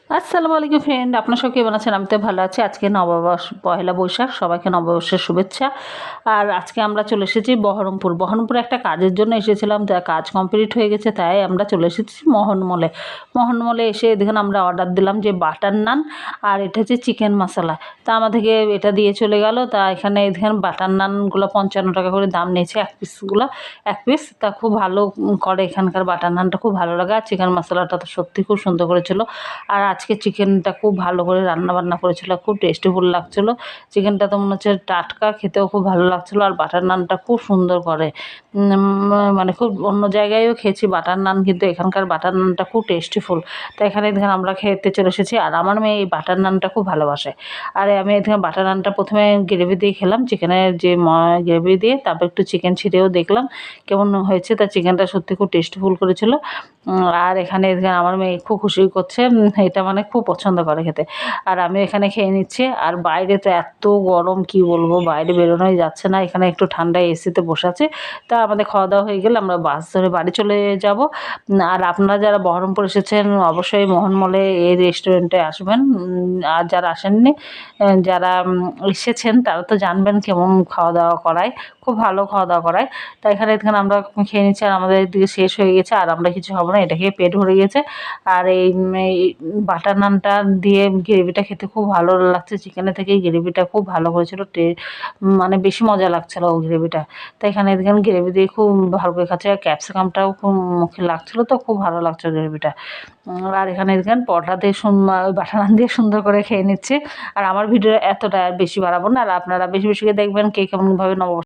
আসসালামু আলাইকুম ফ্রেন্ড, আপনার সব কেমন আছেন? আমি তো ভালো আছি। আজকে নববর্ষ, পহেলা বৈশাখ, সবাইকে নববর্ষের শুভেচ্ছা। আর আজকে আমরা চলে এসেছি বহরমপুরে একটা কাজের জন্য এসেছিলাম, যা কাজ কমপ্লিট হয়ে গেছে, তাই আমরা চলে এসেছি মোহনমলে এসে দেখুন আমরা অর্ডার দিলাম যে বাটার নান, আর এটা হচ্ছে চিকেন মশলা। তা আমাদেরকে এটা দিয়ে চলে গেল। তা এখানে দেখেন বাটার নানগুলো 55 টাকা করে দাম নিয়েছে এক পিস। তা খুব ভালো করে এখানকার বাটার নানটা, খুব ভালো লাগে। আর চিকেন মশলাটা তো সত্যি খুব সুন্দর করেছিল। আর আজকে চিকেনটা খুব ভালো করে রান্নাবান্না করেছিল, খুব টেস্টিফুল লাগছিলো। চিকেনটা তো মনে হচ্ছে টাটকা, খেতেও খুব ভালো লাগছিলো। আর বাটার নানটা খুব সুন্দর করে, মানে খুব অন্য জায়গায়ও খেয়েছি বাটার নান, কিন্তু এখানকার বাটার নানটা খুব টেস্টিফুল। তো এখানে দেখেন আমরা খেতে চলে এসেছি। আর আমার মেয়ে এই বাটার নানটা খুব ভালোবাসে। আর আমি এখানে বাটার নানটা প্রথমে গ্রেভি দিয়ে খেলাম, চিকেনের যে গ্রেভি দিয়ে, তারপর একটু চিকেন ছিঁড়েও দেখলাম কেমন হয়েছে। তা চিকেনটা সত্যি খুব টেস্টিফুল করেছিল। আর এখানে আমার মেয়ে খুব খুশি করছে, এটা মানে খুব পছন্দ করে খেতে। আর আমি এখানে খেয়ে নিচ্ছি। আর বাইরে তো এত গরম, কি বলবো, বাইরে বেরোনোই যাচ্ছে না। এখানে একটু ঠান্ডায় এসিতে বসে আছে। তা আমাদের খাওয়া দাওয়া হয়ে গেলে আমরা বাস ধরে বাড়ি চলে যাব। আর আপনারা যারা বহরমপুর এসেছেন অবশ্যই মোহনমলে এই রেস্টুরেন্টে আসবেন। আর যারা আসেননি, যারা এসেছেন তারা তো জানবেন কেমন খাওয়া দাওয়া করায়, খুব ভালো খাওয়া দাওয়া করায়। তাই এখানে আমরা খেয়ে নিচ্ছি। আর আমাদের দিকে শেষ হয়ে গেছে, আর আমরা কিছু খাবো না, এটা খেয়ে পেট ভরে গেছে। আর এই বাটার নানটা দিয়ে গ্রেভিটা খেতে খুব ভালো লাগছে। চিকেনের থেকে গ্রেভিটা খুব ভালো করেছিল, মানে বেশি মজা লাগছিলো গ্রেভিটা। তো এখানে দেখেন গ্রেভি দিয়ে খুব ভালো করে খাচ্ছে। আর ক্যাপসিকামটাও খুব মুখে লাগছিলো, তো খুব ভালো লাগছে গ্রেভিটা। আর এখানে দেখেন পরোটা দিয়ে বাটার নান দিয়ে সুন্দর করে খেয়ে নিচ্ছে। আর আমার ভিডিও এতটা বেশি বাড়াবো না, আর আপনারা বেশি বেশি করে দেখবেন কে কেমনভাবে নববর্ষ